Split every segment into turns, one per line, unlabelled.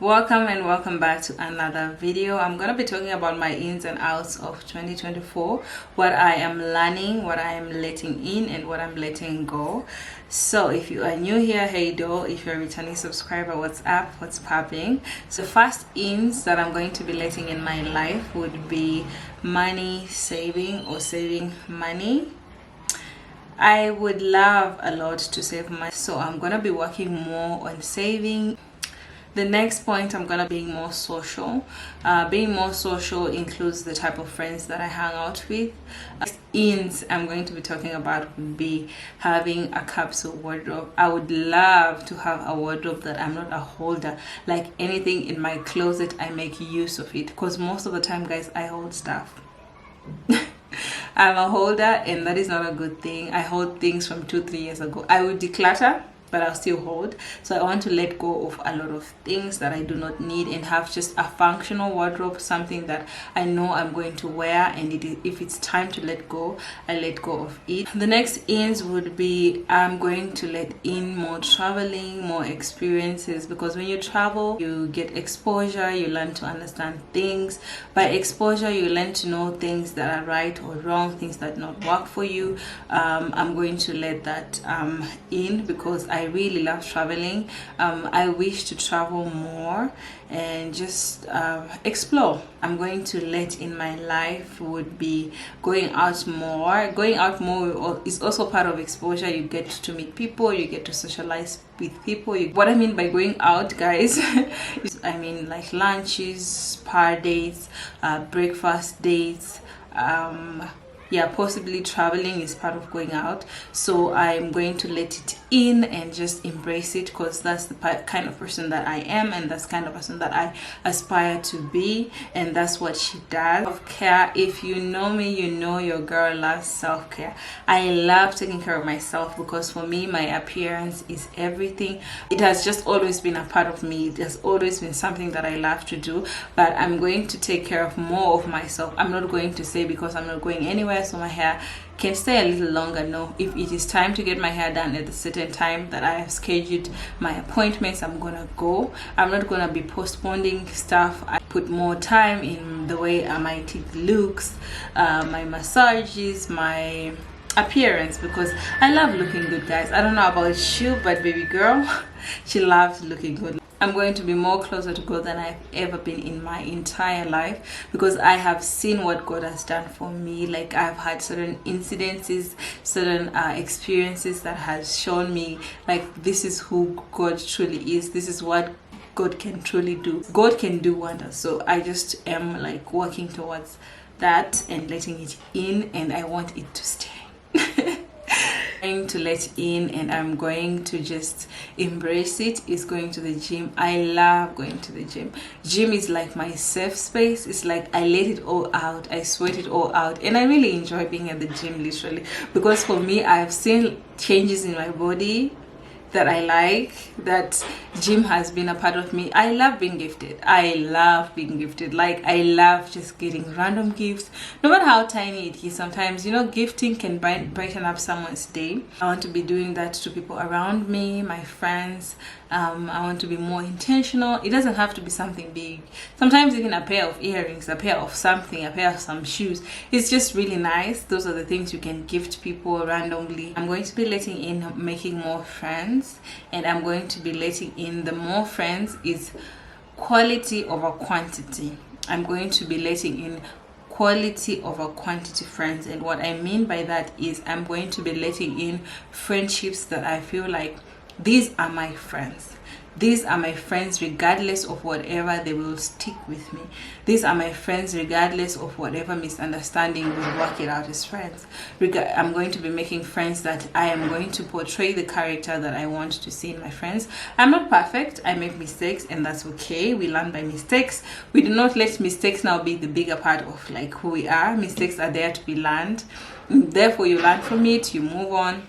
Welcome and welcome back to another video. I'm gonna be talking about my ins and outs of 2024, what I am learning, what I am letting in, and what I'm letting go. So if you are new here, hey do. If you're a returning subscriber, what's up, what's popping? So first ins that I'm going to be letting in my life would be money saving, or saving money. I would love a lot to save money, so I'm gonna be working more on saving. The next point, I'm gonna be more social. Being more social includes the type of friends that I hang out with. Ins I'm going to be talking about would be having a capsule wardrobe. I would love to have a wardrobe that I'm not a holder. Like anything in my closet, I make use of it, because most of the time, guys, I hold stuff. I'm a holder, and that is not a good thing. I hold things from 2-3 years ago. I would declutter, but I'll still hold. So I want to let go of a lot of things that I do not need and have just a functional wardrobe, something that I know I'm going to wear, and if it's time to let go, I let go of it. The next ins would be I'm going to let in more traveling, more experiences, because when you travel, you get exposure, you learn to understand things. By exposure, you learn to know things that are right or wrong, things that not work for you. I'm going to let that in, because I really love traveling. I wish to travel more and just explore. I'm going to let in my life would be going out more. Going out more is also part of exposure. You get to meet people, you get to socialize with people. What I mean by going out, guys, I mean like lunches, spa dates, breakfast dates, yeah, possibly traveling is part of going out. So I'm going to let it in and just embrace it, because that's the kind of person that I am, and that's kind of person that I aspire to be, and that's what she does. Self-care, if you know me, you know your girl loves self-care. I love taking care of myself, because for me, my appearance is everything. It has just always been a part of me. It has always been something that I love to do, but I'm going to take care of more of myself. I'm not going to say because I'm not going anywhere, so my hair can stay a little longer. No, if it is time to get my hair done at a certain time that I have scheduled my appointments, I'm gonna go. I'm not gonna be postponing stuff. I put more time in the way my teeth looks, my massages, my appearance, because I love looking good, guys. I don't know about you, but baby girl, she loves looking good. I'm going to be more closer to God than I've ever been in my entire life, because I have seen what God has done for me. Like, I've had certain incidences, certain experiences that has shown me, like, this is who God truly is. This is what God can truly do. God can do wonders. So I just am like working towards that and letting it in, and I want it to stay. Going to let in, and I'm going to just embrace it, is going to the gym. I love going to the gym. Gym is like my safe space. It's like I let it all out, I sweat it all out, and I really enjoy being at the gym, literally, because for me, I've seen changes in my body that I like. That gym has been a part of me. I love being gifted. I love being gifted. Like, I love just getting random gifts, no matter how tiny it is. Sometimes, you know, gifting can brighten up someone's day. I want to be doing that to people around me, my friends. I want to be more intentional. It doesn't have to be something big. Sometimes even a pair of earrings, a pair of something, a pair of some shoes, it's just really nice. Those are the things you can gift people randomly. I'm going to be letting in making more friends, and I'm going to be letting in the more friends is quality over quantity. I'm going to be letting in quality over quantity friends, and what I mean by that is I'm going to be letting in friendships that I feel like these are my friends. These are my friends regardless of whatever, they will stick with me. These are my friends regardless of whatever misunderstanding, we'll work it out as friends. I'm going to be making friends that I am going to portray the character that I want to see in my friends. I'm not perfect. I make mistakes, and that's okay. We learn by mistakes. We do not let mistakes now be the bigger part of like who we are. Mistakes are there to be learned. Therefore, you learn from it, you move on.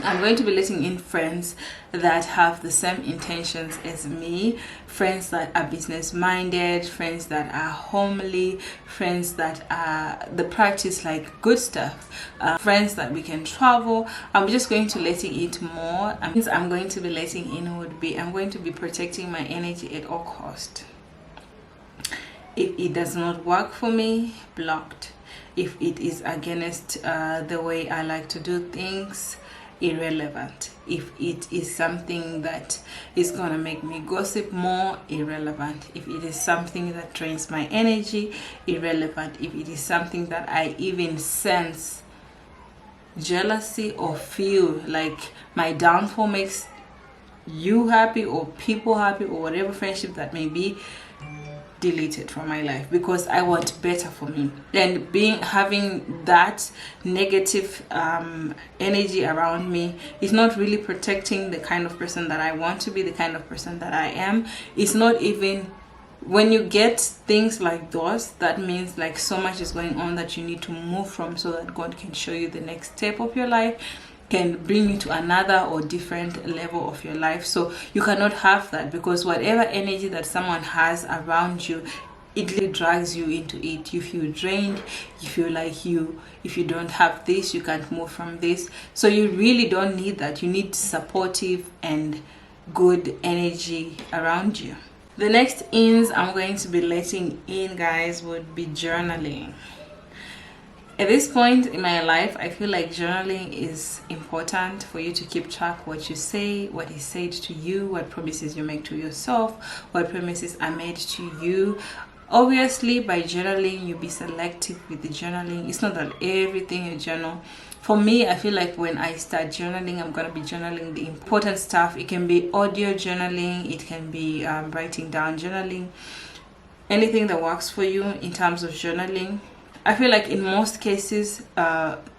I'm going to be letting in friends that have the same intentions as me, friends that are business minded, friends that are homely, friends that are the practice like good stuff, friends that we can travel. I'm just going to letting it more. I'm going to be letting in would be, I'm going to be protecting my energy at all cost. If it does not work for me, blocked. If it is against the way I like to do things, irrelevant. If it is something that is gonna make me gossip more, irrelevant. If it is something that drains my energy, irrelevant. If it is something that I even sense jealousy or feel like my downfall makes you happy or people happy or whatever friendship that may be, deleted from my life, because I want better for me. And having that negative energy around me is not really protecting the kind of person that I want to be, the kind of person that I am. It's not even, when you get things like those, that means like so much is going on that you need to move from, so that God can show you the next step of your life, can bring you to another or different level of your life. So you cannot have that, because whatever energy that someone has around you, it really drags you into it. You feel drained, you feel like if you don't have this, you can't move from this. So you really don't need that. You need supportive and good energy around you. The next ins I'm going to be letting in, guys, would be journaling. At this point in my life, I feel like journaling is important for you to keep track what you say, what is said to you, what promises you make to yourself, what promises are made to you. Obviously, by journaling, you be selective with the journaling. It's not that everything you journal. For me, I feel like when I start journaling, I'm going to be journaling the important stuff. It can be audio journaling, it can be writing down journaling, anything that works for you in terms of journaling. I feel like in most cases,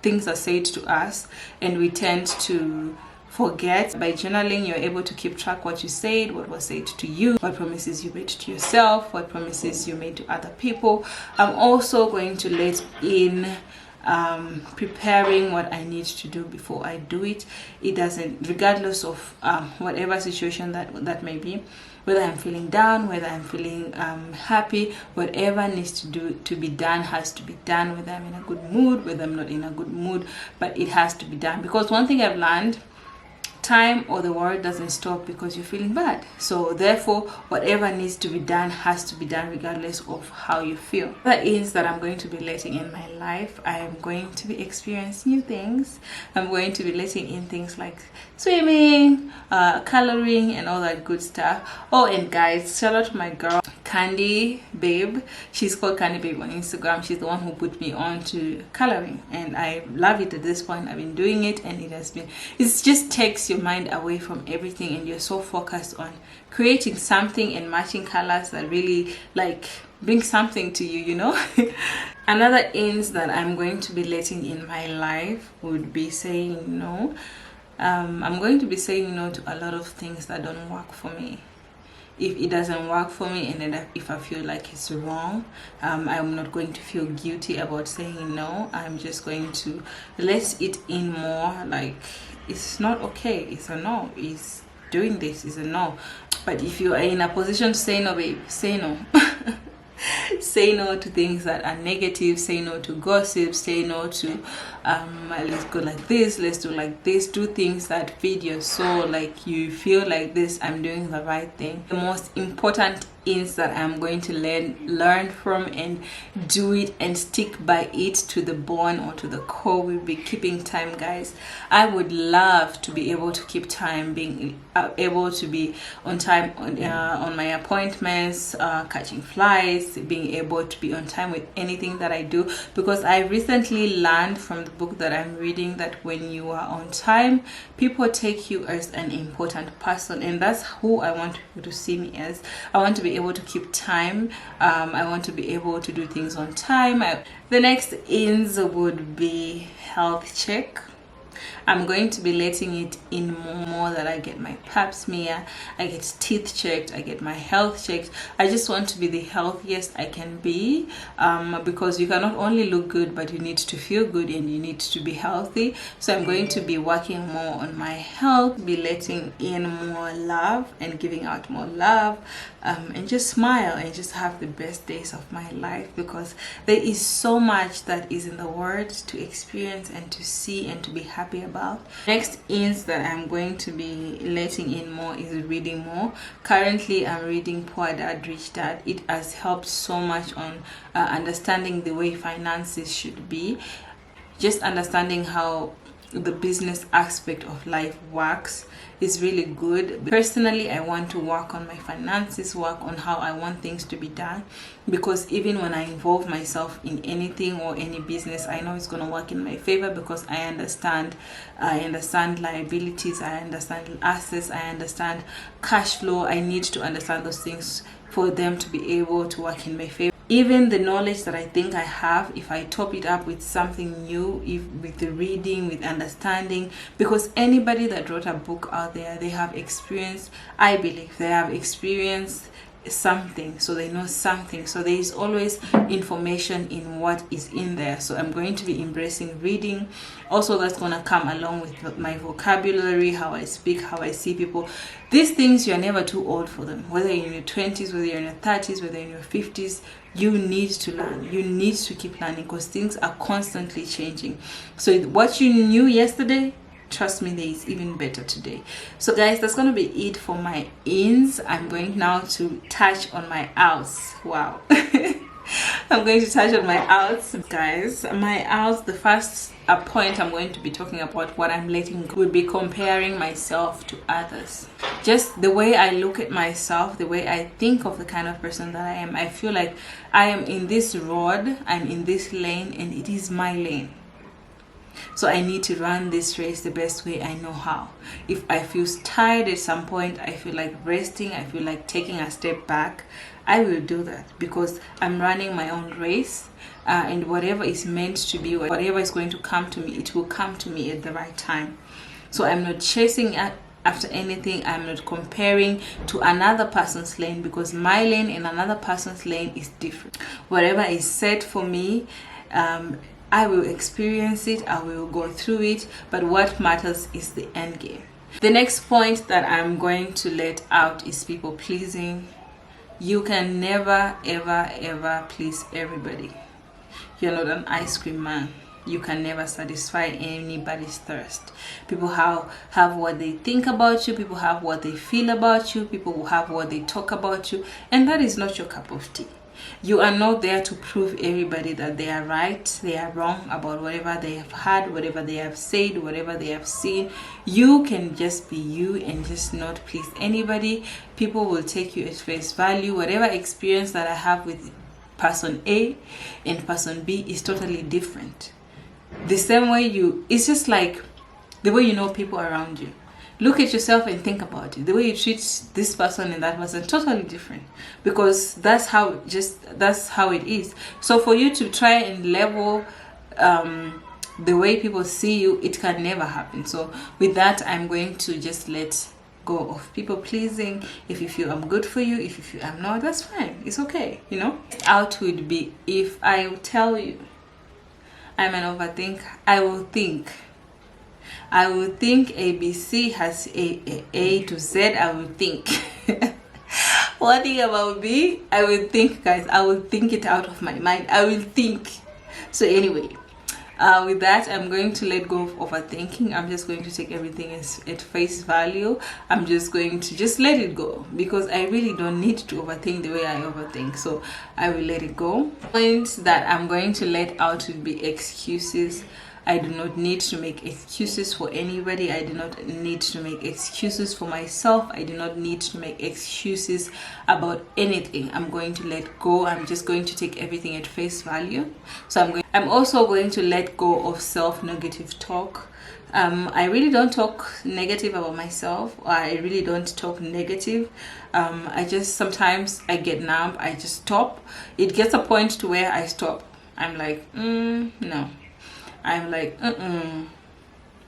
things are said to us and we tend to forget. By journaling, you're able to keep track what you said, what was said to you, what promises you made to yourself, what promises you made to other people. I'm also going to let in preparing what I need to do before I do it. It doesn't, regardless of whatever situation that may be, whether I'm feeling down, whether I'm feeling happy, whatever needs to be done has to be done, whether I'm in a good mood, whether I'm not in a good mood, but it has to be done. Because one thing I've learned, time or the world doesn't stop because you're feeling bad. So therefore, whatever needs to be done has to be done regardless of how you feel. That is that I'm going to be letting in my life. I am going to be experiencing new things. I'm going to be letting in things like swimming, coloring, and all that good stuff. Oh, and guys, shout out to my girl Candy Babe. She's called Candy Babe on Instagram. She's the one who put me on to coloring, and I love it. At this point, I've been doing it, and it just takes your mind away from everything, and you're so focused on creating something and matching colors that really like bring something to you, you know. Another ins that I'm going to be letting in my life would be saying no. I'm going to be saying no to a lot of things that don't work for me. If it doesn't work for me, and then if I feel like it's wrong, I'm not going to feel guilty about saying no. I'm just going to let it in more, like it's not okay, it's a no. It's doing this is a no. But if you are in a position to say no, babe, say no. Say no to things that are negative. Say no to gossip. Say no to let's go like this, let's do like this. Do things that feed your soul, like you feel like this, I'm doing the right thing. The most important is that I'm going to learn from and do it and stick by it to the bone or to the core. We'll be keeping time, guys. I would love to be able to keep time, being able to be on time on my appointments, catching flights, being able to be on time with anything that I do, because I recently learned from the book that I'm reading that when you are on time, people take you as an important person, and that's who I want people to see me as. I want to be able to keep time. I want to be able to do things on time. The next ins would be health check. I'm going to be letting it in more that I get my pap smear, I get teeth checked, I get my health checked. I just want to be the healthiest I can be, because you cannot only look good, but you need to feel good and you need to be healthy. So I'm going to be working more on my health, be letting in more love and giving out more love, and just smile and just have the best days of my life, because there is so much that is in the word to experience and to see and to be happy about. Next is that I'm going to be letting in more is reading more. Currently I'm reading Poor Dad Rich Dad. It has helped so much on understanding the way finances should be, just understanding how the business aspect of life works is really good. Personally, I want to work on my finances, work on how I want things to be done, because even when I involve myself in anything or any business, I know it's going to work in my favor, because I understand liabilities, I understand assets, I understand cash flow. I need to understand those things for them to be able to work in my favor. Even the knowledge that I think I have, if I top it up with something new, with the reading, with understanding, because anybody that wrote a book out there, they have experienced, I believe they have experienced something, so they know something. So there is always information in what is in there. So I'm going to be embracing reading. Also, that's going to come along with my vocabulary, how I speak, how I see people. These things, you're never too old for them. Whether you're in your 20s, whether you're in your 30s, whether you're in your 50s, you need to learn. You need to keep learning, because things are constantly changing. So what you knew yesterday, trust me, there is even better today. So guys, that's going to be it for my ins. I'm going now to touch on my outs. Wow. I'm going to touch on my outs, guys. My outs, the first point I'm going to be talking about, what I'm letting go, would be comparing myself to others. Just the way I look at myself, the way I think of the kind of person that I am. I feel like I am in this road, I'm in this lane, and it is my lane. So I need to run this race the best way I know how. If I feel tired at some point, I feel like resting, I feel like taking a step back, I will do that, because I'm running my own race, and whatever is meant to be, whatever is going to come to me, it will come to me at the right time. So I'm not chasing after anything. I'm not comparing to another person's lane, because my lane and another person's lane is different. Whatever is set for me, I will experience it, I will go through it, but what matters is the end game. The next point that I'm going to let out is people pleasing. You can never, ever, ever please everybody. You're not an ice cream man. You can never satisfy anybody's thirst. People have what they think about you, people have what they feel about you, people have what they talk about you, and that is not your cup of tea. You are not there to prove everybody that they are right, they are wrong about whatever they have had, whatever they have said, whatever they have seen. You can just be you and just not please anybody. People will take you at face value. Whatever experience that I have with person A and person B is totally different. The same way it's just like the way you know people around you. Look at yourself and think about it. The way you treat this person and that person, totally different, because that's how it is. So for you to try and level the way people see you, it can never happen. So with that, I'm going to just let go of people pleasing. If you feel I'm good for you, if you feel I'm not, that's fine. It's okay, you know. Out would be, if I tell you I'm an overthinker, I will think ABC has A to Z. I will think. One thing about me, I will think, guys. I will think it out of my mind. I will think. So anyway, with that, I'm going to let go of overthinking. I'm just going to take everything at face value. I'm just going to just let it go, because I really don't need to overthink the way I overthink. So I will let it go. Points that I'm going to let out would be excuses. I do not need to make excuses for anybody. I do not need to make excuses for myself. I do not need to make excuses about anything. I'm going to let go. I'm just going to take everything at face value. So I'm also going to let go of self-negative talk. I really don't talk negative about myself. I really don't talk negative. I just, sometimes I get numb. I just stop. It gets a point to where I stop. I'm like, no. I'm like,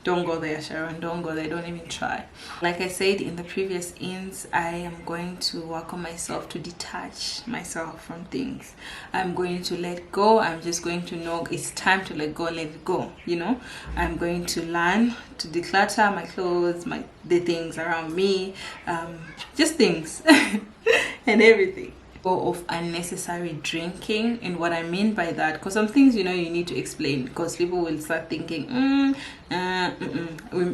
Don't go there, Sharon. Don't go there. Don't even try. Like I said in the previous ins, I am going to work on myself to detach myself from things. I'm going to let go. I'm just going to know it's time to let it go. You know, I'm going to learn to declutter my clothes, the things around me, just things and everything. Of unnecessary drinking. And what I mean by that, because some things, you know, you need to explain, because people will start thinking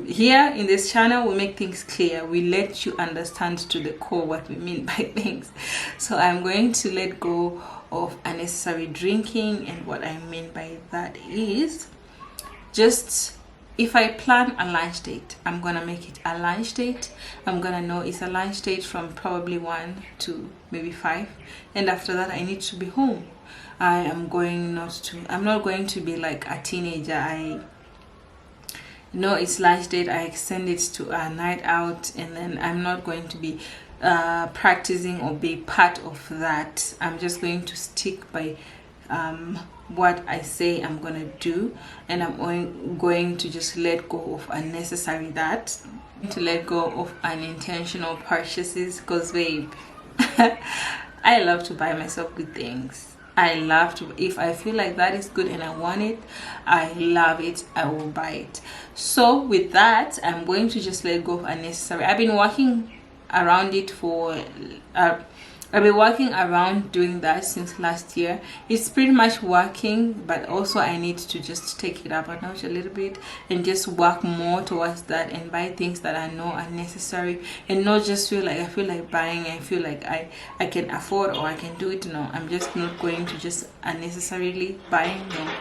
here in this channel we make things clear. We let you understand to the core what we mean by things. So I'm going to let go of unnecessary drinking, and what I mean by that is just, if I plan a lunch date, I'm gonna make it a lunch date. I'm gonna know it's a lunch date from probably 1 to maybe 5, and after that I need to be home. I'm not going to be like a teenager. I know it's lunch date, I extend it to a night out, and then I'm not going to be practicing or be part of that. I'm just going to stick by what I say I'm gonna do, and I'm going to just let go of unnecessary to let go of unintentional purchases, because babe, I love to buy myself good things. I love to, if I feel like that is good and I want it, I love it, I will buy it. So with that, I'm going to just let go of unnecessary. I've been working around it for I've been working around doing that since last year. It's pretty much working, but also I need to just take it up a notch a little bit and just work more towards that and buy things that I know are necessary, and not just feel like buying. I feel like I can afford or I can do it. No, I'm just not going to just unnecessarily buy. No,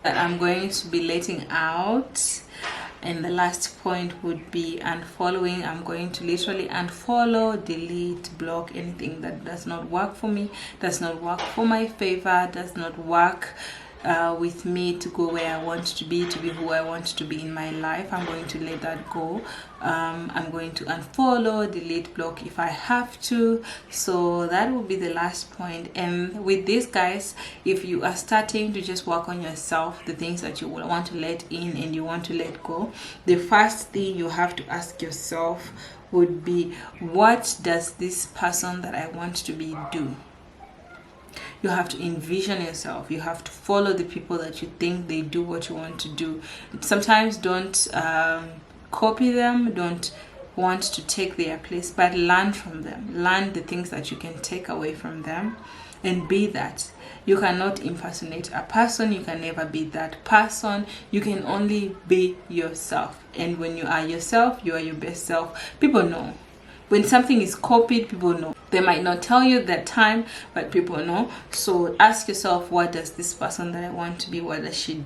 that I'm going to be letting out. And the last point would be unfollowing. I'm going to literally unfollow, delete, block anything that does not work for me, does not work for my favor, does not work with me to go where I want to be who I want to be in my life. I'm going to let that go. I'm going to unfollow, delete, block if I have to. So that will be the last point. And with this, guys, if you are starting to just work on yourself, the things that you will want to let in and you want to let go, the first thing you have to ask yourself would be, what does this person that I want to be do? You have to envision yourself. You have to follow the people that you think they do what you want to do. Sometimes don't copy them, don't want to take their place, but learn from them. Learn the things that you can take away from them and be that. You cannot impersonate a person. You can never be that person. You can only be yourself. And when you are yourself, you are your best self. People know. When something is copied, people know. They might not tell you that time, but people know. So ask yourself, what does this person that I want to be, what does she do?